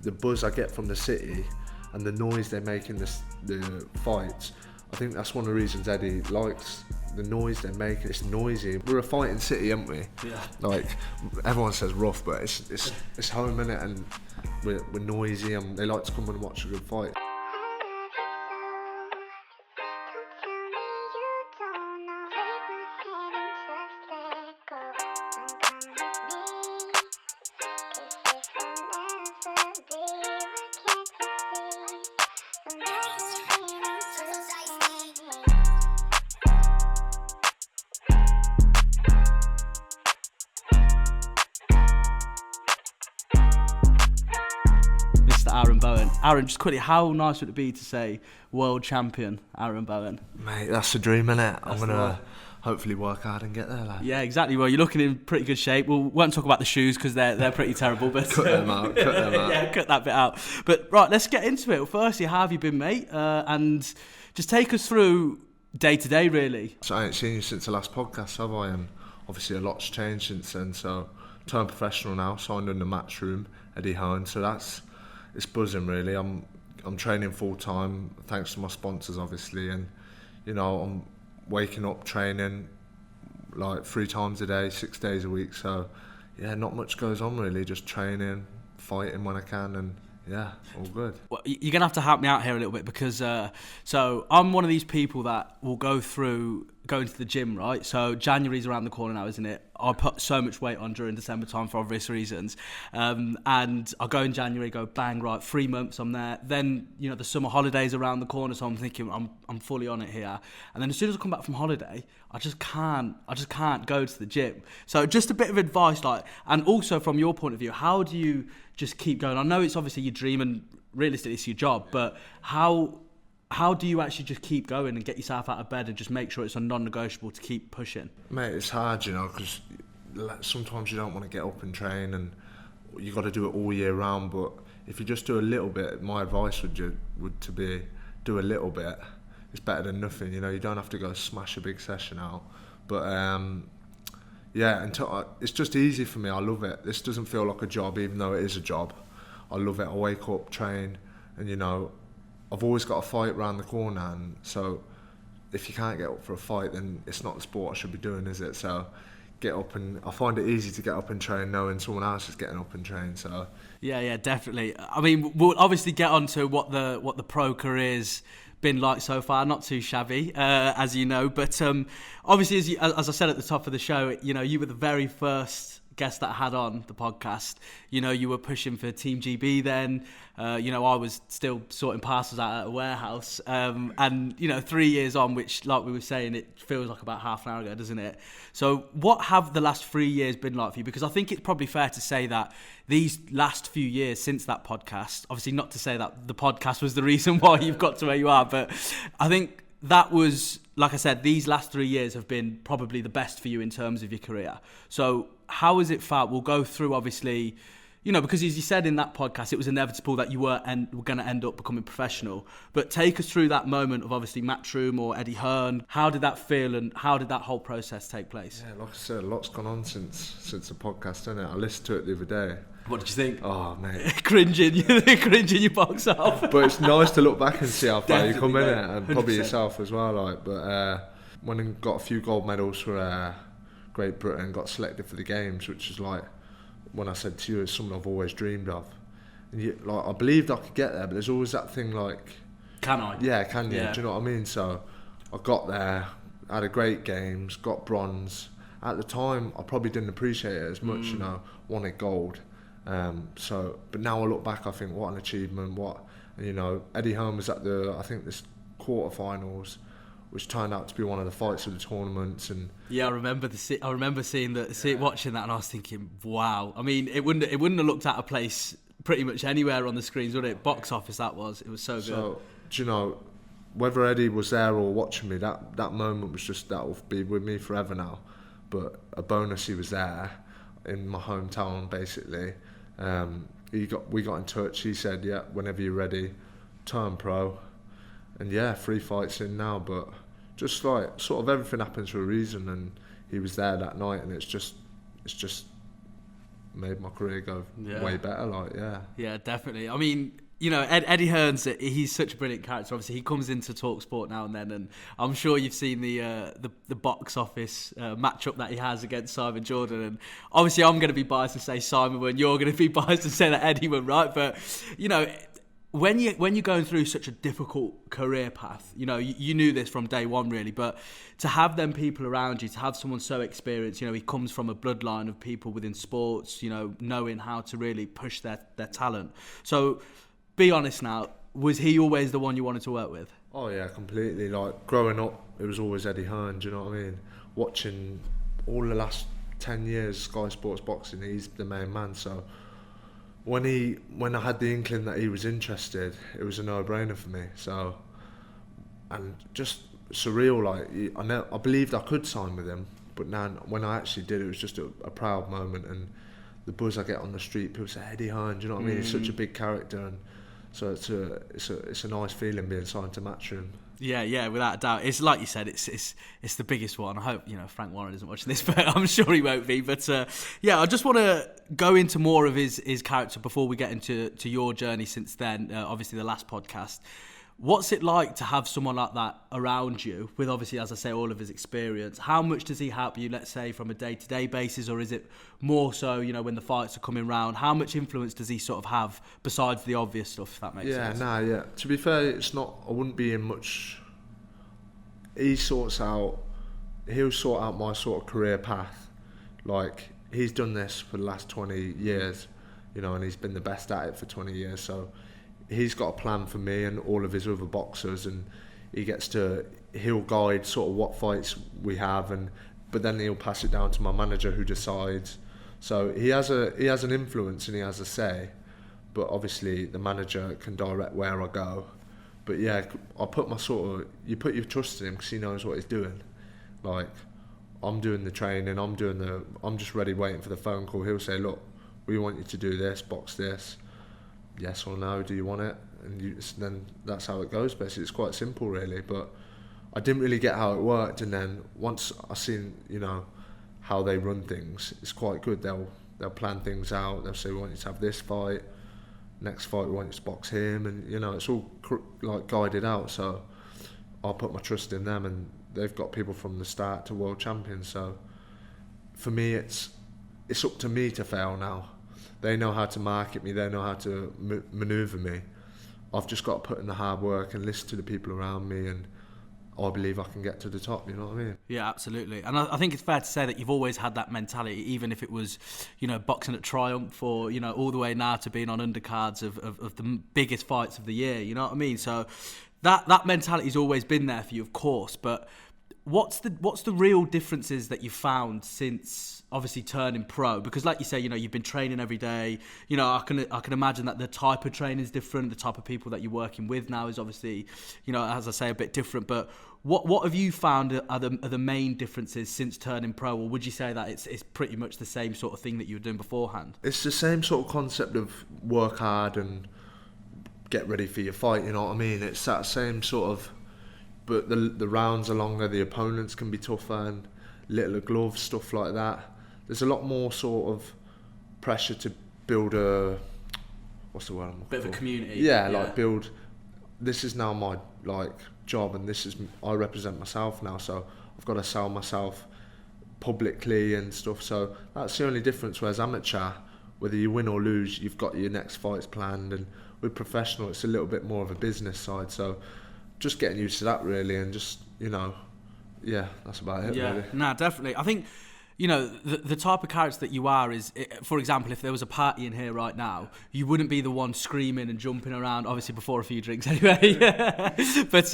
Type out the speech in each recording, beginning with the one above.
the buzz I get from the city and the noise they make in the fights, I think that's one of the reasons Eddie likes the noise they make. It's noisy. We're a fighting city, aren't we? Yeah. Like, everyone says rough, but it's home, innit? And we're noisy, and they like to come and watch a good fight. Bowen. Aaron, just quickly, how nice would it be to say world champion Aaron Bowen? Mate, that's the dream, innit? I'm going to hopefully work hard and get there, lad. Yeah, exactly. Well, you're looking in pretty good shape. We won't talk about the shoes because they're pretty terrible. But cut them out. Yeah, cut that bit out. But right, let's get into it. Well, firstly, how have you been, mate? And just take us through day to day, really. So I ain't seen you since the last podcast, have I? And obviously a lot's changed since then. So turned professional now, signed under Matchroom, Eddie Hearn. So it's buzzing, really. I'm training full time thanks to my sponsors, obviously, and I'm waking up training like 3 times a day, 6 days a week. So yeah, not much goes on really. Just training, fighting when I can, and yeah, all good. Well, you're gonna have to help me out here a little bit because so I'm one of these people that will go through going to the gym, right? So January's around the corner now, isn't it? I put so much weight on during December time for obvious reasons, and I'll go in January, go bang, right, 3 months I'm there. Then the summer holidays around the corner, so I'm thinking I'm fully on it here. And then as soon as I come back from holiday, I just can't go to the gym. So just a bit of advice, and also from your point of view, how do you just keep going? I know it's obviously your dream and realistically it's your job, but how do you actually just keep going and get yourself out of bed and just make sure it's a non-negotiable to keep pushing? Mate, it's hard, because sometimes you don't want to get up and train, and you got to do it all year round. But if you just do a little bit, my advice would be do a little bit. It's better than nothing. You don't have to go smash a big session out. But yeah, it's just easy for me. I love it. This doesn't feel like a job, even though it is a job. I love it. I wake up, train, and I've always got a fight around the corner, and so if you can't get up for a fight, then it's not the sport I should be doing, is it? So get up, and I find it easy to get up and train knowing someone else is getting up and train. So yeah, definitely. I mean, we'll obviously get onto what the pro career's been like so far. Not too shabby, as you know, but obviously, as I said at the top of the show, you were the very first guest that I had on the podcast. You were pushing for Team GB then. I was still sorting parcels out at a warehouse. And 3 years on, which, like we were saying, it feels like about half an hour ago, doesn't it? So what have the last 3 years been like for you? Because I think it's probably fair to say that these last few years since that podcast, obviously not to say that the podcast was the reason why you've got to where you are, but I think that was, like I said, these last 3 years have been probably the best for you in terms of your career. So how has it felt? We'll go through, obviously, because as you said in that podcast, it was inevitable that you were going to end up becoming professional. But take us through that moment of obviously Matchroom or Eddie Hearn. How did that feel, and how did that whole process take place? Yeah, like I said, a lot's gone on since the podcast, hasn't it? I listened to it the other day. What did you think? Oh, mate. cringing your box off. But it's nice to look back and see how far you come in it, and 100%. probably yourself as well. But when I got a few gold medals for Great Britain, got selected for the games, which is like, when I said to you, it's something I've always dreamed of. And I believed I could get there, but there's always that thing like, can I? Yeah, can you? Yeah. Do you know what I mean? So I got there, had a great games, got bronze. At the time, I probably didn't appreciate it as much, wanted gold. But now I look back, I think, what an achievement. Eddie Hearn was at this quarterfinals, which turned out to be one of the fights of the tournaments. And yeah, I remember watching that, and I was thinking, wow. I mean, it wouldn't have looked out of place pretty much anywhere on the screens, would it? Box office, it was so good. So, do you know, whether Eddie was there or watching me, that moment was just, that will be with me forever now. But a bonus, he was there in my hometown, basically. We got in touch. He said, yeah, whenever you're ready, turn pro. And yeah, 3 fights in now, but just like sort of everything happens for a reason, and he was there that night, and it's just made my career go way better. Like, yeah, definitely. I mean, you know, Eddie Hearn, he's such a brilliant character. Obviously, he comes into TalkSport now and then, and I'm sure you've seen the box office matchup that he has against Simon Jordan. And obviously, I'm going to be biased and say Simon won. You're going to be biased and say that Eddie won, right? But you know, when you're going through such a difficult career path, you know, you knew this from day one, really. But to have them people around you, to have someone so experienced, you know, he comes from a bloodline of people within sports, you know, knowing how to really push their talent. So, be honest now, was he always the one you wanted to work with? Oh yeah, completely. Like, growing up, it was always Eddie Hearn, do you know what I mean? Watching all the last 10 years Sky Sports Boxing, he's the main man. So when I had the inkling that he was interested, it was a no-brainer for me. So, and just surreal, like, I believed I could sign with him, but now when I actually did, it was just a proud moment. And the buzz I get on the street, people say Eddie Hearn, do you know what I mean? He's such a big character, and so it's a nice feeling being signed to Matchroom. Yeah, without a doubt. It's like you said, it's the biggest one. I hope, you know, Frank Warren isn't watching this, but I'm sure he won't be. But yeah, I just want to go into more of his character before we get into your journey since then. Obviously, the last podcast. What's it like to have someone like that around you with, obviously, as I say, all of his experience? How much does he help you, let's say, from a day-to-day basis, or is it more so, you know, when the fights are coming round? How much influence does he sort of have besides the obvious stuff, if that makes sense? Yeah. To be fair, it's not. I wouldn't be in much. He'll sort out my sort of career path. Like, he's done this for the last 20 years, you know, and he's been the best at it for 20 years. So he's got a plan for me and all of his other boxers, and he'll guide sort of what fights we have, but then he'll pass it down to my manager, who decides. So he has an influence and he has a say, but obviously the manager can direct where I go. But yeah, you put your trust in him because he knows what he's doing. Like, I'm doing the training, I'm just ready waiting for the phone call. He'll say, look, we want you to do this, box this. Yes or no, do you want it? And then that's how it goes, basically. It's quite simple, really. But I didn't really get how it worked, and then once I seen, you know, how they run things, it's quite good. They'll plan things out. They'll say, we want you to have this fight, next fight we want you to box him, and you know, it's all like guided out. So I'll put my trust in them, and they've got people from the start to world champions. So for me, it's up to me to fail now. They know how to market me, they know how to manoeuvre me. I've just got to put in the hard work and listen to the people around me, and I believe I can get to the top, you know what I mean? Yeah, absolutely. And I think it's fair to say that you've always had that mentality, even if it was, you know, boxing at Triumph, or, you know, all the way now to being on undercards of the biggest fights of the year, you know what I mean? So that mentality's always been there for you, of course, but what's the real differences that you've found since obviously turning pro? Because like you say, you know, you've been training every day. You know, I can imagine that the type of training is different. The type of people that you're working with now is obviously, you know, as I say, a bit different. But what have you found are the main differences since turning pro? Or would you say that it's pretty much the same sort of thing that you were doing beforehand? It's the same sort of concept of work hard and get ready for your fight, you know what I mean? It's that same sort of, but the rounds are longer, the opponents can be tougher, and littler gloves, stuff like that. There's a lot more sort of pressure to build what's the word I'm looking for? Bit of a community. Yeah, like build, this is now my like job, and I represent myself now, so I've got to sell myself publicly and stuff. So that's the only difference. Whereas amateur, whether you win or lose, you've got your next fights planned, and with professional, it's a little bit more of a business side. So just getting used to that, really, and just, you know, yeah, that's about it. Yeah, really. No, definitely. I think, you know, the type of character that you are is, for example, if there was a party in here right now, you wouldn't be the one screaming and jumping around, obviously before a few drinks anyway. But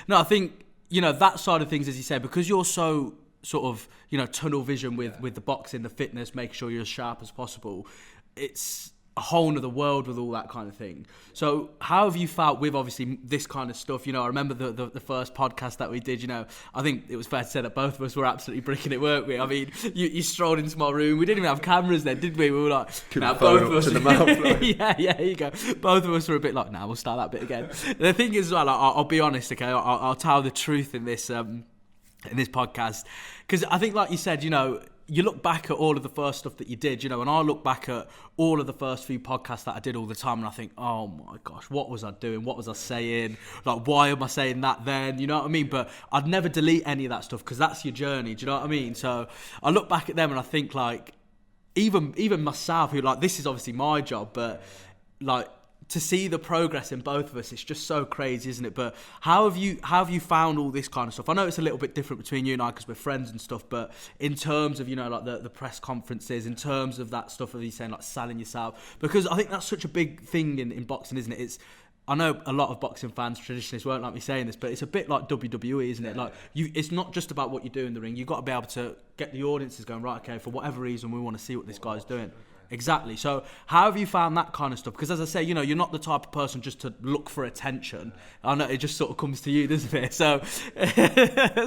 no, I think, you know, that side of things, as you said, because you're so sort of, you know, tunnel vision with the boxing, the fitness, make sure you're as sharp as possible, it's a whole nother world with all that kind of thing. So how have you felt with obviously this kind of stuff? You know, I remember the first podcast that we did, you know, I think it was fair to say that both of us were absolutely bricking it, weren't we? I mean, you strolled into my room. We didn't even have cameras then, did we? We were like, both of us to the mouth. yeah, here you go. Both of us were a bit like, we'll start that bit again. The thing is, well, I'll be honest, okay, I'll tell the truth in this podcast, because I think, like you said, you know, you look back at all of the first stuff that you did, you know, and I look back at all of the first few podcasts that I did all the time, and I think, oh my gosh, what was I doing? What was I saying? Like, why am I saying that then? You know what I mean? But I'd never delete any of that stuff because that's your journey. Do you know what I mean? So I look back at them and I think, like, even myself, who, like, this is obviously my job, but like, to see the progress in both of us, it's just so crazy, isn't it? But how have you found all this kind of stuff? I know it's a little bit different between you and I because we're friends and stuff, but in terms of, you know, like the press conferences, in terms of that stuff of you saying, like, selling yourself, because I think that's such a big thing in boxing, isn't it? I know a lot of boxing fans, traditionalists, won't like me saying this, but it's a bit like WWE, isn't it? Like, it's not just about what you do in the ring. You've got to be able to get the audiences going, right, okay, for whatever reason, we want to see what this guy's doing. Exactly. So how have you found that kind of stuff? Because as I say, you know, you're not the type of person just to look for attention. I know it just sort of comes to you, doesn't it? So,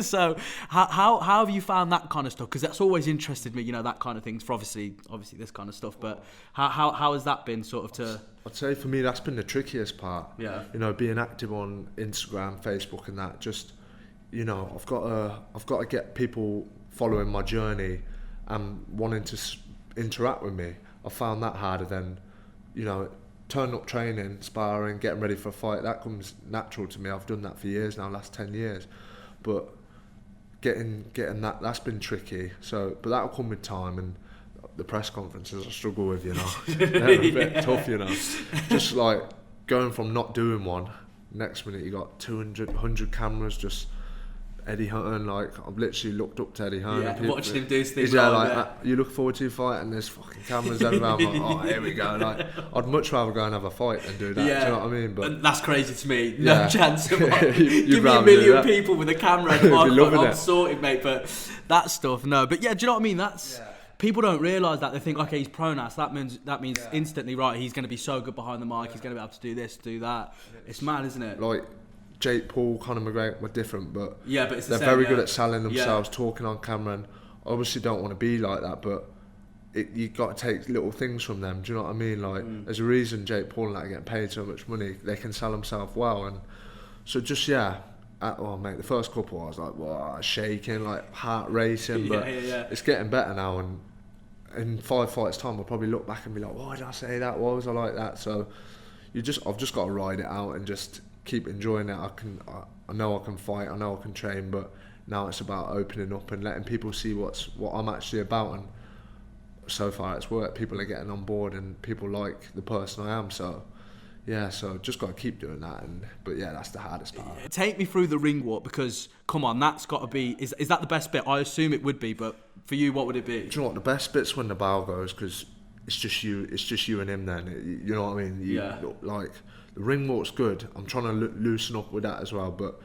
so how have you found that kind of stuff? Because that's always interested me, you know, that kind of things for obviously this kind of stuff. But how has that been sort of to... I'd say for me, that's been the trickiest part. Yeah. You know, being active on Instagram, Facebook and that, just, you know, I've got to get people following my journey and wanting to interact with me. I found that harder than, you know, turn up training, sparring, getting ready for a fight. That comes natural to me. I've done that for years now, last 10 years. But getting that's been tricky. So, but that'll come with time, and the press conferences I struggle with, you know. They're a bit tough, you know. Just like going from not doing one, next minute you got 200, 100 cameras, just Eddie Hearn, like, I've literally looked up to Eddie Hearn. Yeah, watching him do things. Yeah, like, you look forward to your fight and there's fucking cameras everywhere. I'm like, oh, here we go. Like, I'd much rather go and have a fight than do that. Yeah. Do you know what I mean? But and that's crazy to me. No chance of it. Give me a do million that. people with a camera and I'm it. sorted, mate. But that stuff, no. But yeah, do you know what I mean? That's... People don't realise that. They think, okay, he's pro now, so that means instantly, right, he's going to be so good behind the mic, he's going to be able to do this, do that. It's mad, isn't it? Like, Jake Paul, Conor McGregor were different, but it's they're very good at selling themselves, talking on camera, and I obviously don't want to be like that, but you got to take little things from them. Do you know what I mean? Like, there's a reason Jake Paul and that are getting paid so much money. They can sell themselves well, and so just mate, the first couple I was like, wow, shaking, like heart racing, but it's getting better now, and in 5 fights time I'll probably look back and be like, why did I say that? Why was I like that? So I've just got to ride it out and just keep enjoying it. I know I can fight, I know I can train, but now it's about opening up and letting people see what I'm actually about, and so far it's worked. People are getting on board and people like the person I am, so just got to keep doing that. But that's the hardest part. Take me through the ring walk, because come on, that's got to be, is that the best bit? I assume it would be, but for you, what would it be? Do you know what, the best bit's when the bell goes, because it's just you and him then, you know what I mean? Like, the ring walk's good. I'm trying to loosen up with that as well. But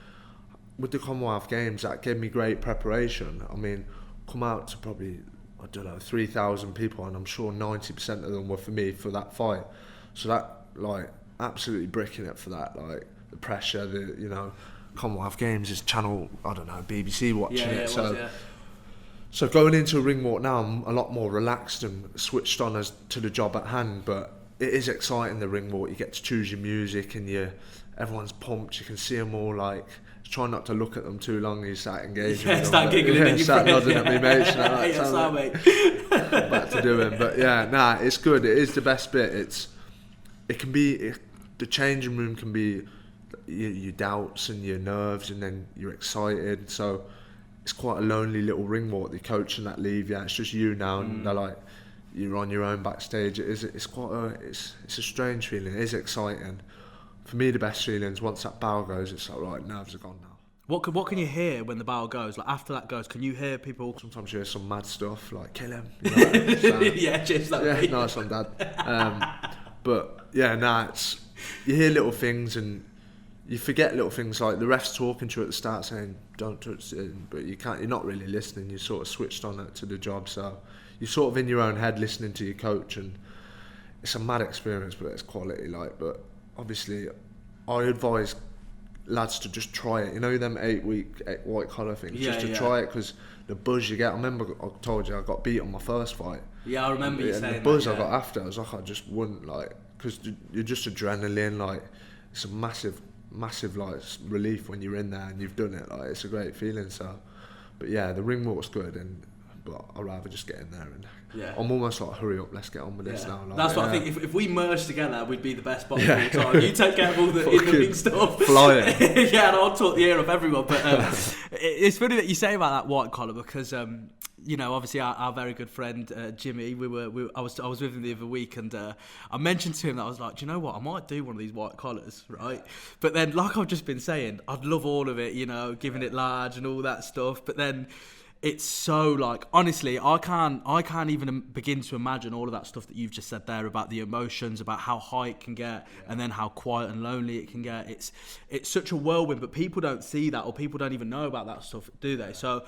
with the Commonwealth Games, that gave me great preparation. I mean, come out to probably, 3,000 people, and I'm sure 90% of them were for me for that fight. So that, like, absolutely bricking it for that. Like, the pressure, Commonwealth Games is channel, BBC watching it. So going into a ring walk now, I'm a lot more relaxed and switched on as to the job at hand. But it is exciting, the ring walk. You get to choose your music, and everyone's pumped. You can see them all, like, try not to look at them too long. You start engaging with them. Start giggling at your start friend. nodding at me, mate. You know, Mate. Back to doing. But it's good. It is the best bit. The changing room can be your doubts and your nerves, and then you're excited. So it's quite a lonely little ring walk. The coach and that leave. It's just you now, and they're like, you're on your own backstage. It's a strange feeling. It is exciting. For me, the best feeling is once that bow goes, it's like, right, nerves are gone now. What can you hear when the bow goes? Like, after that goes, can you hear people? Sometimes you hear some mad stuff like kill him. You know, just like nice one, Dad. But it's you hear little things and you forget little things, like the ref's talking to you at the start saying don't touch it, but you're not really listening. You're sort of switched on to the job, so you're sort of in your own head listening to your coach, and it's a mad experience, but it's quality. But obviously I advise lads to just try it. You know, them 8-week white collar things, just to try it, because the buzz you get. I remember I told you I got beat on my first fight. I remember you saying the buzz that, I got after, I was like, I just wouldn't, like, because you're just adrenaline, like, it's a massive like relief when you're in there and you've done it. Like, it's a great feeling. So, but the ring walk's good, and but I'd rather just get in there and Yeah. I'm almost like, hurry up, let's get on with this now. Like, that's what I think. If we merged together, we'd be the best boxer of all time. You take care of all the in-the-ring stuff. Flying. Yeah, and I'll talk the ear of everyone. But it's funny that you say about that white collar because, you know, obviously our very good friend Jimmy, I was with him the other week and I mentioned to him that I was like, do you know what, I might do one of these white collars, right? But then, like I've just been saying, I'd love all of it, you know, giving it large and all that stuff. But then it's so like, honestly, I can't even begin to imagine all of that stuff that you've just said there about the emotions, about how high it can get, and then how quiet and lonely it can get. It's such a whirlwind, but people don't see that, or people don't even know about that stuff, do they? So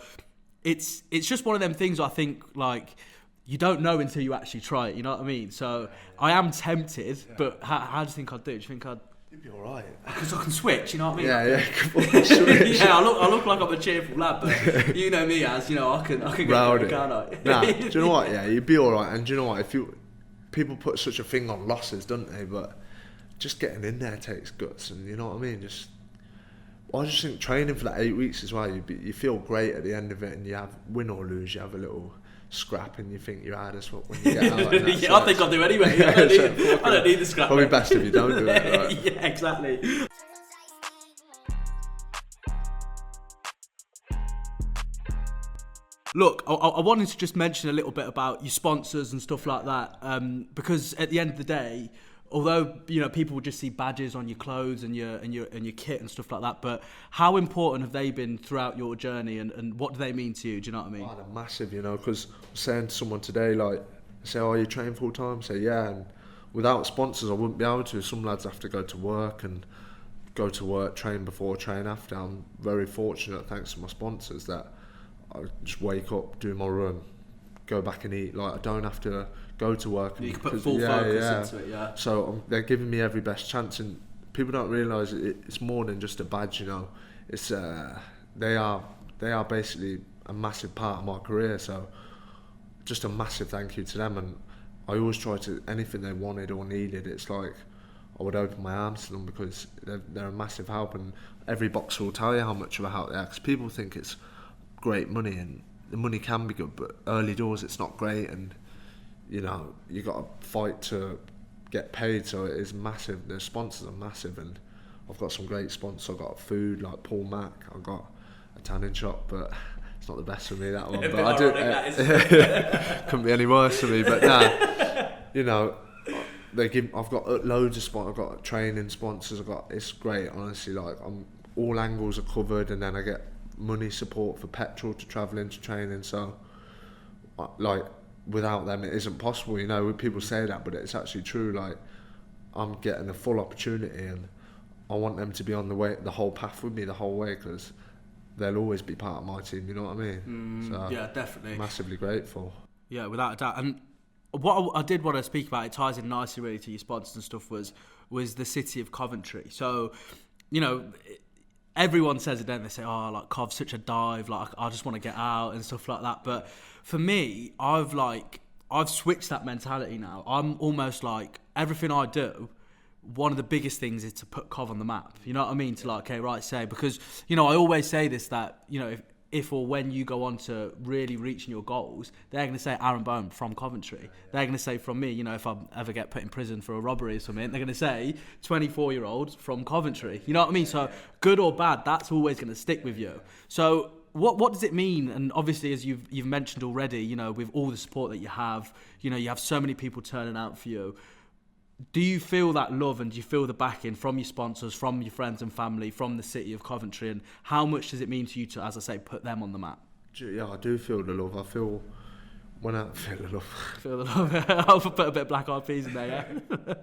it's just one of them things. I think like you don't know until you actually try it. You know what I mean? So I am tempted, but how do you think I'd do? Do you think I'd? You'd be alright. Because I can switch, you know what I mean? Yeah. Switch. Yeah, I look like I'm a cheerful lad, but you know me as, you know, I can get Rowdy. can't I? Nah, do you know what? Yeah, you'd be alright. And do you know what? People put such a thing on losses, don't they? But just getting in there takes guts, and you know what I mean? I just think training for that 8 weeks as well, you feel great at the end of it, and you have, win or lose, you have a little scrap and you think you're hard as fuck when you get out. And Yeah, I think I'll do anyway. I don't need the scrap. Probably best if you don't do it. Right? Yeah, exactly. Look, I wanted to just mention a little bit about your sponsors and stuff like that, because at the end of the day, although, you know, people will just see badges on your clothes and your kit and stuff like that, but how important have they been throughout your journey, and what do they mean to you? Do you know what I mean? Oh, they're massive, you know, because I was saying to someone today, like, I say, oh, you train full time? I say, yeah, and without sponsors I wouldn't be able to. Some lads have to go to work, train before, train after. I'm very fortunate, thanks to my sponsors, that I just wake up, do my run, go back and eat. Like, I don't have to go to work. You can put full focus into it, yeah. So they're giving me every best chance, and people don't realise it's more than just a badge, you know. It's they are basically a massive part of my career. So just a massive thank you to them, and I always try to, anything they wanted or needed, it's like I would open my arms to them, because they're a massive help, and every boxer will tell you how much of a help they are, because people think it's great money, and the money can be good, but early doors it's not great, and you know, you got to fight to get paid, so it is massive. The sponsors are massive, and I've got some great sponsors. I've got food like Paul Mac, I've got a tanning shop, but it's not the best for me, that one. But I do. Couldn't be any worse for me. But nah, you know, I've got loads of sponsors. I've got training sponsors. It's great, honestly. Like, all angles are covered, and then I get money support for petrol to travel into training. So, like, without them it isn't possible, you know. People say that, but it's actually true. Like, I'm getting a full opportunity, and I want them to be on the whole path with me the whole way, because they'll always be part of my team, you know what I mean? So yeah, definitely. Massively grateful. Yeah, without a doubt. And what I did want to speak about, it ties in nicely really to your sponsors and stuff, was the city of Coventry. So, you know, everyone says it, don't they? Say, oh, like, Cov's such a dive, like, I just want to get out and stuff like that. But for me, I've switched that mentality now. I'm almost like, everything I do, one of the biggest things is to put Cov on the map. You know what I mean? To, like, okay, right, say, because, you know, I always say this, that, you know, if or when you go on to really reaching your goals, they're going to say Aaron Bowen from Coventry. They're going to say from me, you know, if I ever get put in prison for a robbery or something, they're going to say 24-year-old from Coventry. You know what I mean? So good or bad, that's always going to stick with you. So what does it mean? And obviously, as you've mentioned already, you know, with all the support that you have so many people turning out for you. Do you feel that love, and do you feel the backing from your sponsors, from your friends and family, from the city of Coventry, and how much does it mean to you to, as I say, put them on the map? Yeah, I do feel the love. I feel feel the love. Feel the love. I'll put a bit of Black Eyed Peas in there, yeah?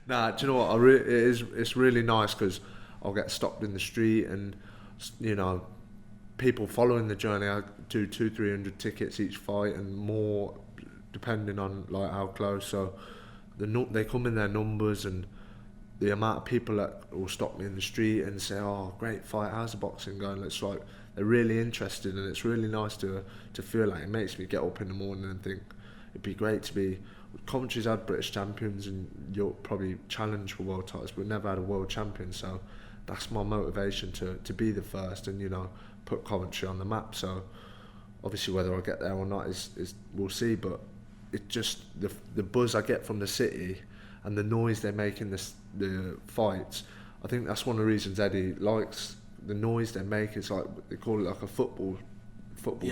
Nah, do you know what? It's really nice, because I'll get stopped in the street, and, you know, people following the journey. I do 200-300 tickets each fight, and more, depending on, like, how close. So they come in their numbers, and the amount of people that will stop me in the street and say, oh, great fight, how's the boxing going? It's like, they're really interested, and it's really nice to feel like, it makes me get up in the morning and think it'd be great to be. Coventry's had British champions, and you'll probably challenge for world titles, but we've never had a world champion, so that's my motivation to be the first, and, you know, put Coventry on the map. So obviously whether I get there or not is we'll see. But it just the buzz I get from the city and the noise they make in the fights. I think that's one of the reasons Eddie likes the noise they make. It's like they call it like a football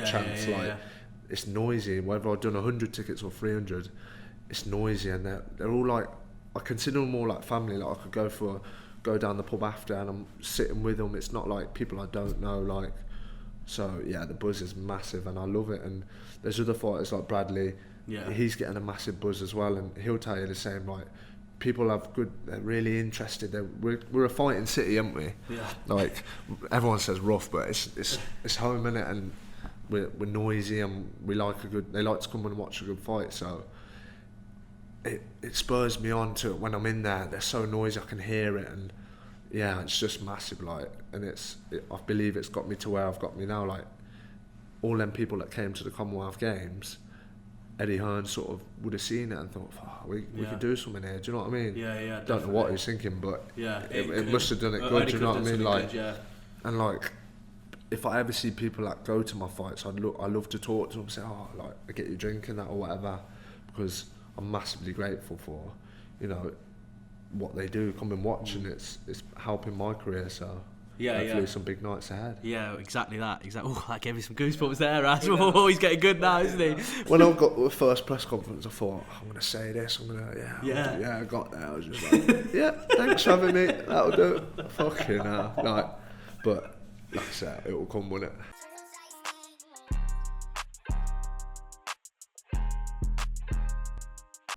chants. It's noisy. Whether I've done 100 tickets or 300, it's noisy, and they're all like, I consider them more like family. Like I could go down the pub after and I'm sitting with them. It's not like people I don't know. Like, so yeah, the buzz is massive and I love it. And there's other fighters like Bradley. Yeah, he's getting a massive buzz as well, and he'll tell you the same. Like, people have they're really interested. We're a fighting city, aren't we? Yeah. Like, everyone says rough, but it's home, innit? And we're noisy, and they like to come and watch a good fight. So it spurs me on to when I'm in there. They're so noisy, I can hear it, and yeah, it's just massive. Like, and I believe it's got me to where I've got me now. Like, all them people that came to the Commonwealth Games, Eddie Hearn sort of would have seen it and thought, we could do something here. Do you know what I mean? Yeah. Don't know what he's thinking, but yeah, it must have done it good. Do you know what I mean? Like, and like, if I ever see people that go to my fights, I love to talk to them, say, like, I get you drinking that or whatever, because I'm massively grateful for, what they do. Come and watch, and it's helping my career. So. Hopefully some big nights ahead. Yeah, exactly that. Oh, that gave me some goosebumps there, Raz. Oh, he's getting good now, isn't he? When I got the first press conference, I thought, I'm going to say this, I got there. I was just like, yeah, thanks for having me, that'll do. Fucking hell. Like, but like I said, it will come, won't it?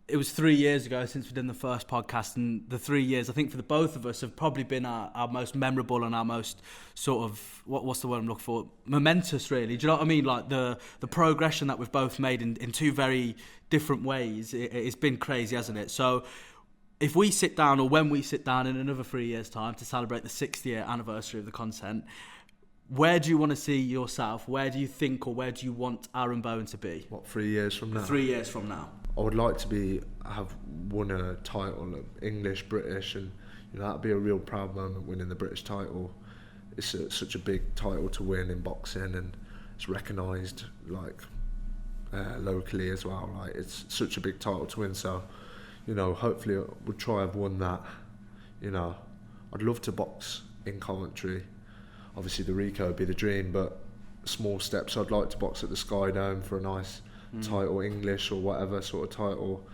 It was 3 years ago since we did the first podcast, and the 3 years, I think, for the both of us have probably been our most memorable and our most sort of, what's the word I'm looking for? Momentous, really. Do you know what I mean? Like, the progression that we've both made in two very different ways, it's been crazy, hasn't it? So if we sit down, or when we sit down in another 3 years' time to celebrate the 60th anniversary of the content, where do you want to see yourself? Where do you think, or where do you want Aaron Bowen to be? What, 3 years from now? 3 years from now. I would like to have won a title, English, British, and that'd be a real proud moment, winning the British title. It's such a big title to win in boxing, and it's recognised locally as well. Like, it's such a big title to win. So, hopefully I would try have won that. I'd love to box in Coventry. Obviously the Rico would be the dream, but small steps. I'd like to box at the Sky Dome for a nice title, English or whatever sort of title,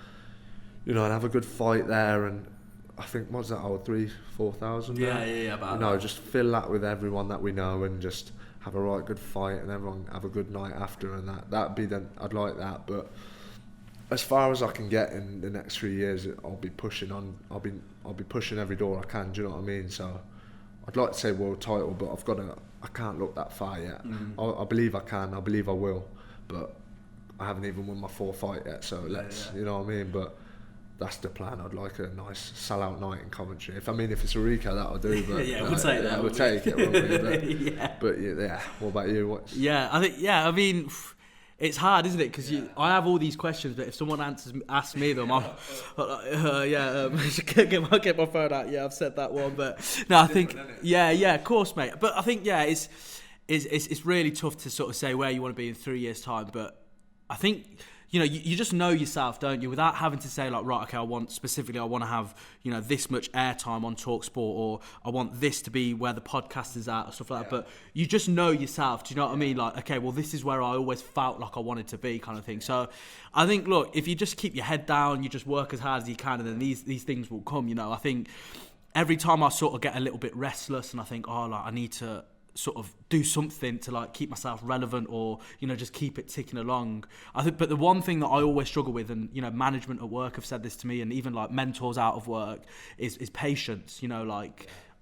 and have a good fight there. And I think, what's that, 3,000-4,000? Yeah, about that. Just fill that with everyone that we know, and just have a right good fight, and everyone have a good night after, and that'd be I'd like that. But as far as I can get in the next 3 years, I'll be pushing on. I'll be pushing every door I can. Do you know what I mean? So I'd like to say world title, but I can't look that far yet. I believe I can. I believe I will, but I haven't even won my 4th fight yet, so you know what I mean? But that's the plan. I'd like a nice sell-out night in Coventry. If it's a Rico, that'll do. But we'll take that. We'll take it, won't we? But what about you? I mean, it's hard, isn't it? Because I have all these questions, but if someone asks me them, I'll get my phone out. Yeah, I've said that one, but no, I think of course, mate. But I think it's really tough to sort of say where you want to be in 3 years' time. But I think you just know yourself, don't you? Without having to say, like, right, okay, I want to have this much airtime on TalkSport, or I want this to be where the podcast is at, or stuff like that. But you just know yourself. Do you know what I mean? Like, okay, well, this is where I always felt like I wanted to be, kind of thing. So I think, look, if you just keep your head down, you just work as hard as you can, and then these things will come. I think every time I sort of get a little bit restless, and I think, I need to sort of do something to like keep myself relevant, or just keep it ticking along. I think, but the one thing that I always struggle with, and management at work have said this to me, and even like mentors out of work, is patience.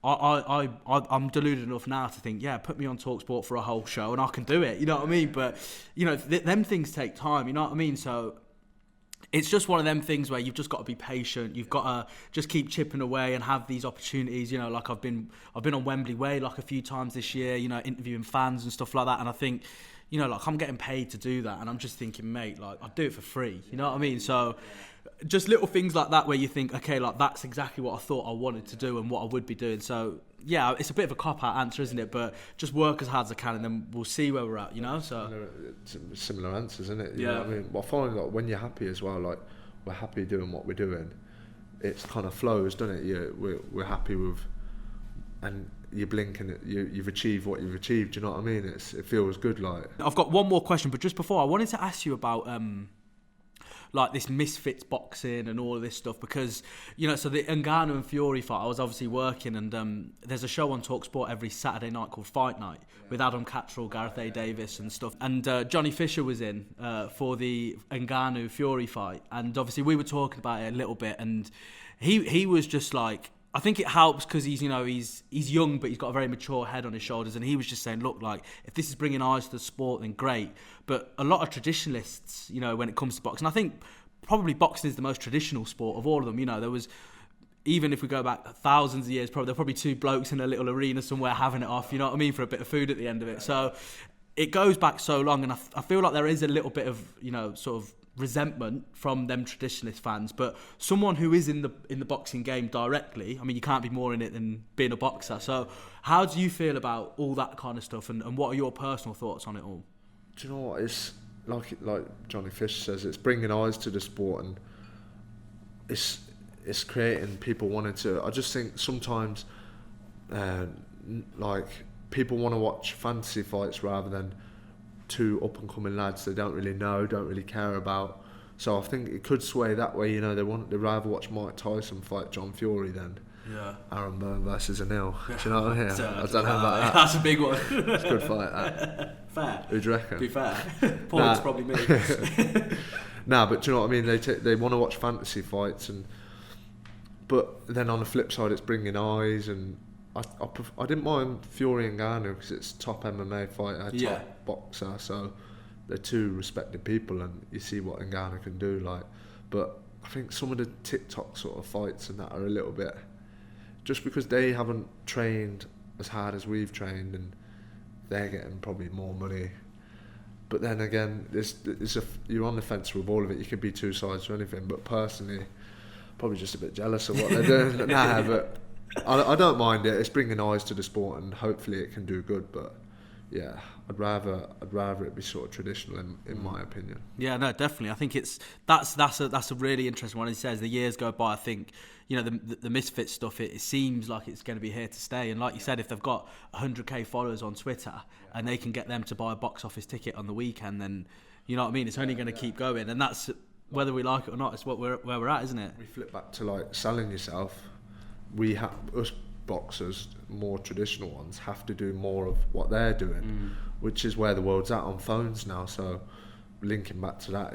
I'm deluded enough now to think, put me on TalkSport for a whole show and I can do it. You know what I mean? But them things take time. You know what I mean? So it's just one of them things where you've just got to be patient. You've got to just keep chipping away and have these opportunities. Like I've been on Wembley Way like a few times this year, interviewing fans and stuff like that. And I think, like I'm getting paid to do that. And I'm just thinking, mate, like I'd do it for free. You know what I mean? So just little things like that where you think, okay, like that's exactly what I thought I wanted to do and what I would be doing. So yeah, it's a bit of a cop-out answer, isn't it? But just work as hard as I can, and then we'll see where we're at, you know. So similar answers, isn't it? You yeah. know what I mean, I find like when you're happy as well, like we're happy doing what we're doing, it's kind of flows, doesn't it? We're happy with, and you blink and you've achieved what you've achieved. Do you know what I mean? It feels good. Like I've got one more question, but just before I wanted to ask you about like this misfits boxing and all of this stuff, because you know, so the Ngannou and Fury fight, I was obviously working, and there's a show on TalkSport every Saturday night called Fight Night with Adam Cattrall, Gareth A. Davis and stuff, and Johnny Fisher was in for the Ngannou Fury fight, and obviously we were talking about it a little bit, and he was just like, I think it helps because he's young, but he's got a very mature head on his shoulders, and he was just saying, look, like if this is bringing eyes to the sport, then great. But a lot of traditionalists, you know, when it comes to boxing, I think probably boxing is the most traditional sport of all of them. You know, there was, even if we go back thousands of years, there were probably two blokes in a little arena somewhere having it off, you know what I mean, for a bit of food at the end of it. So it goes back so long, and I feel like there is a little bit of, you know, sort of resentment from them traditionalist fans, but someone who is in the boxing game directly, I mean, you can't be more in it than being a boxer. So how do you feel about all that kind of stuff, and what are your personal thoughts on it all? Do you know what, it's like Johnny Fish says, it's bringing eyes to the sport, and it's creating people wanting to. I just think sometimes like people want to watch fantasy fights rather than two up and coming lads they don't really care about. So I think it could sway that way, you know. They'd rather watch Mike Tyson fight John Fury than Aaron Burn versus Anil. Do you know what I mean? So, I don't know about that. That's a big one. It's a good fight, that. Fair. Who do you reckon? To be fair. Paul's probably me. Nah, but do you know what I mean? They want to watch fantasy fights, but then on the flip side, it's bringing eyes, and I didn't mind Fury and Ngannou because it's top MMA fighter, top boxer, so they're two respected people, and you see what Ngannou can do. Like, but I think some of the TikTok sort of fights and that are a little bit, just because they haven't trained as hard as we've trained, and they're getting probably more money. But then again, you're on the fence with all of it. You could be two sides to anything. But personally, probably just a bit jealous of what they're doing. But I don't mind it. It's bringing eyes to the sport, and hopefully it can do good. But yeah, I'd rather it be sort of traditional in my opinion. Yeah, no, definitely. I think that's a really interesting one. He says the years go by. I think, you know, the misfit stuff. It seems like it's going to be here to stay. And like you said, if they've got 100k followers on Twitter and they can get them to buy a box office ticket on the weekend, then you know what I mean. It's only going to keep going, and that's whether we like it or not. It's where we're at, isn't it? We flip back to like selling yourself. Us boxers, more traditional ones, have to do more of what they're doing, which is where the world's at on phones now. So linking back to that,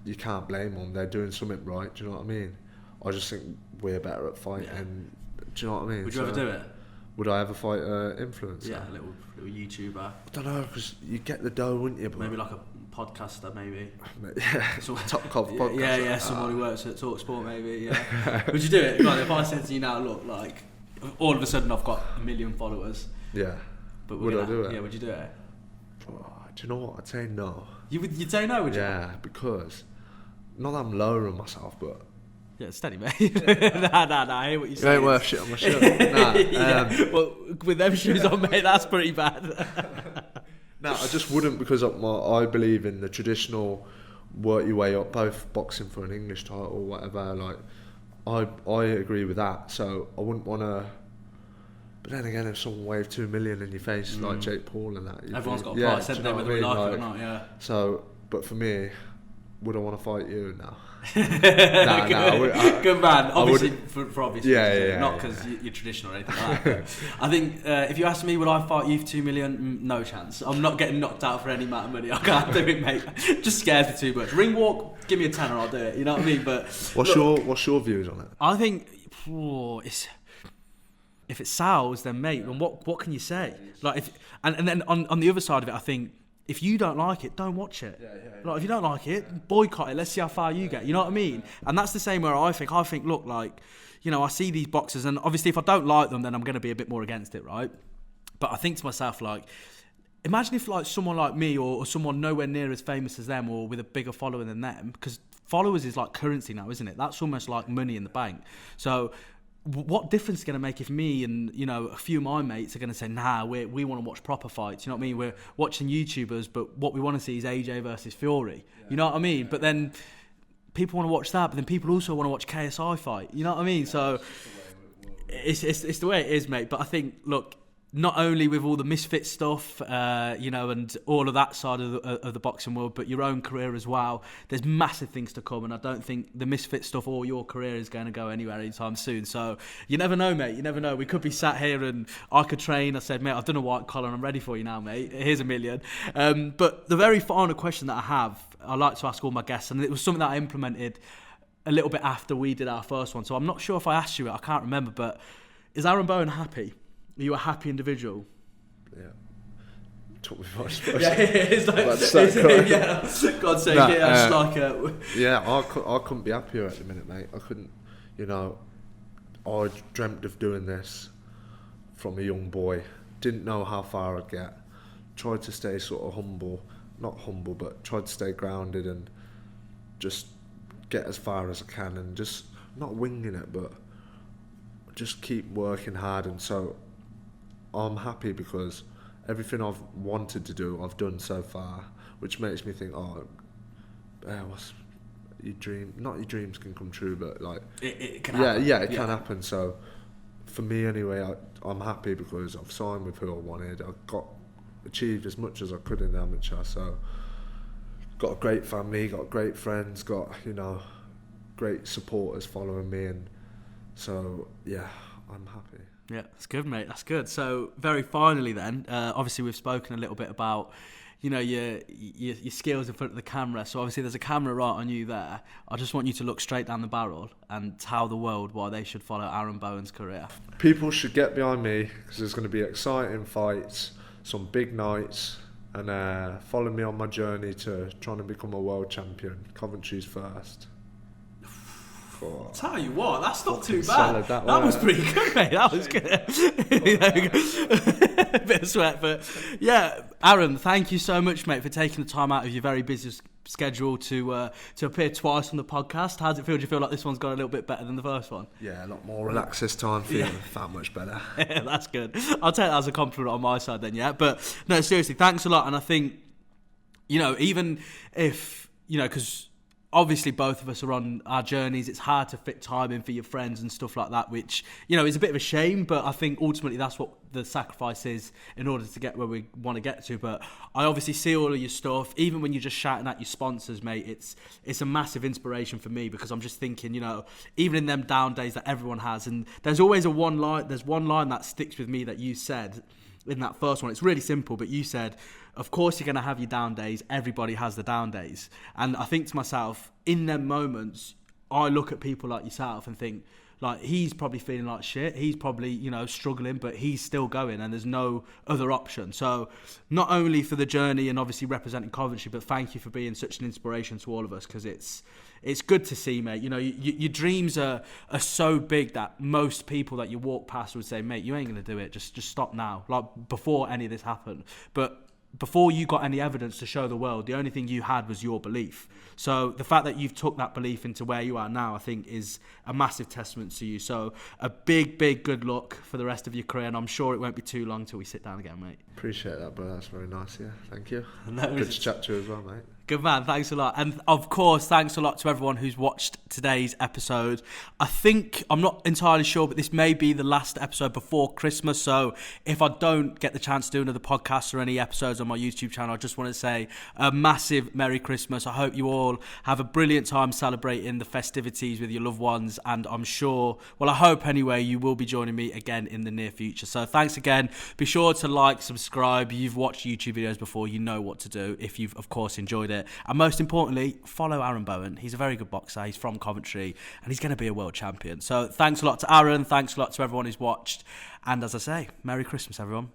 you can't blame them. They're doing something right. Do you know what I mean? I just think we're better at fighting. Yeah. Do you know what I mean? Would you ever do it? Would I ever fight an influencer? Yeah, a little YouTuber. I don't know, because you get the dough, wouldn't you? Maybe like a podcaster, maybe. Yeah, top cov podcaster. Yeah, someone who works at TalkSport, maybe. Yeah. Would you do it? Like, if I said to you now, look, like, all of a sudden I've got 1 million followers. Yeah. But would I do it? Yeah, would you do it? Oh, do you know what? I'd say no. You'd say no, would you? Yeah, because not that I'm lowering myself, but. Yeah, steady, mate. Nah, I hear what you're saying. You ain't worth shit on my shirt. Well, with them shoes on, mate, that's pretty bad. No, I just wouldn't, because I believe in the traditional work your way up, both boxing for an English title or whatever. Like, I agree with that, so I wouldn't want to. But then again, if someone waved 2 million in your face, like Jake Paul and that, everyone's got a price, haven't they, whether we like it or not, yeah. So, but for me, would I want to fight you? No. Good man. Obviously, for obvious reasons, not because you're traditional or anything like that. I think if you ask me, would I fight you for 2 million? No chance. I'm not getting knocked out for any amount of money. I can't do it, mate. Just scares me too much. Ring walk, give me a tenner, I'll do it. You know what I mean? But what's your views on it? I think if it sells, then mate, then what can you say? Like, and then on the other side of it, I think, if you don't like it, don't watch it. Like, if you don't like it, boycott it. Let's see how far you get. You know what I mean? And that's the same where I think, look, like, you know, I see these boxers, and obviously if I don't like them, then I'm going to be a bit more against it, right? But I think to myself, like, imagine if like someone like me or someone nowhere near as famous as them or with a bigger following than them, because followers is like currency now, isn't it? That's almost like money in the bank. So what difference is it going to make if me and, you know, a few of my mates are going to say, nah, we want to watch proper fights, you know what I mean? We're watching YouTubers, but what we want to see is AJ versus Fury, you know what I mean? But then people want to watch that, but then people also want to watch KSI fight, you know what I mean? So it's the way it is, mate. But I think, look, not only with all the misfit stuff, you know, and all of that side of the boxing world, but your own career as well. There's massive things to come, and I don't think the misfit stuff or your career is going to go anywhere anytime soon. So you never know, mate. You never know. We could be sat here and I could train. I said, mate, I've done a white collar and I'm ready for you now, mate. Here's $1 million. But the very final question that I like to ask all my guests, and it was something that I implemented a little bit after we did our first one. So I'm not sure if I asked you it. I can't remember. But is Aaron Bowen happy? Are you a happy individual? Yeah. Took me by surprise. It's God's sake, I couldn't be happier at the minute, mate. I couldn't, you know, I dreamt of doing this from a young boy. Didn't know how far I'd get. Tried to stay sort of not humble, but tried to stay grounded and just get as far as I can and just not winging it, but just keep working hard. And so I'm happy because everything I've wanted to do, I've done so far, which makes me think, what's your dream? Not your dreams can come true, but like it can happen. It can happen. So for me anyway, I'm happy because I've signed with who I wanted. I achieved as much as I could in amateur. So got a great family, got great friends, got, you know, great supporters following me, and so yeah, I'm happy. Yeah, that's good, mate. That's good. So, very finally, then, obviously we've spoken a little bit about, you know, your skills in front of the camera. So obviously there's a camera right on you there. I just want you to look straight down the barrel and tell the world why they should follow Aaron Bowen's career. People should get behind me because there's going to be exciting fights, some big nights, and follow me on my journey to trying to become a world champion. Coventry's first. I'll tell you what, that's not too bad. That was pretty good, mate. That was good. A bit of sweat, but yeah, Aaron, thank you so much, mate, for taking the time out of your very busy schedule to appear twice on the podcast. How does it feel? Do you feel like this one's got a little bit better than the first one? Yeah, a lot more relaxed this time. Feeling that much better. Yeah, that's good. I'll take that as a compliment on my side then, yeah. But no, seriously, thanks a lot. And I think, you know, even if, you know, because obviously both of us are on our journeys, it's hard to fit time in for your friends and stuff like that, which, you know, is a bit of a shame, but I think ultimately that's what the sacrifice is in order to get where we want to get to. But I obviously see all of your stuff, even when you're just shouting at your sponsors, mate. It's a massive inspiration for me, because I'm just thinking, you know, even in them down days that everyone has, and there's always one line that sticks with me that you said in that first one. It's really simple, but you said, of course you're going to have your down days. Everybody has the down days. And I think to myself, in them moments, I look at people like yourself and think, like, he's probably feeling like shit. He's probably, you know, struggling, but he's still going and there's no other option. So not only for the journey and obviously representing Coventry, but thank you for being such an inspiration to all of us, because it's good to see, mate. You know, your dreams are so big that most people that you walk past would say, mate, you ain't going to do it. Just stop now. Like, before any of this happened. But before you got any evidence to show the world, the only thing you had was your belief. So the fact that you've took that belief into where you are now, I think, is a massive testament to you. So a big, big good luck for the rest of your career, and I'm sure it won't be too long till we sit down again, mate. Appreciate that, bro. That's very nice, yeah. Thank you. No, good to chat to you as well, mate. Good man, thanks a lot. And of course, thanks a lot to everyone who's watched today's episode. I'm not entirely sure, but this may be the last episode before Christmas. So if I don't get the chance to do another podcast or any episodes on my YouTube channel, I just want to say a massive Merry Christmas. I hope you all have a brilliant time celebrating the festivities with your loved ones. And I'm sure, well, I hope anyway, you will be joining me again in the near future. So thanks again. Be sure to like, subscribe. You've watched YouTube videos before. You know what to do if you've, of course, enjoyed it. And most importantly, follow Aaron Bowen. He's a very good boxer. He's from Coventry and he's going to be a world champion. So thanks a lot to Aaron. Thanks a lot to everyone who's watched. And as I say, Merry Christmas, everyone.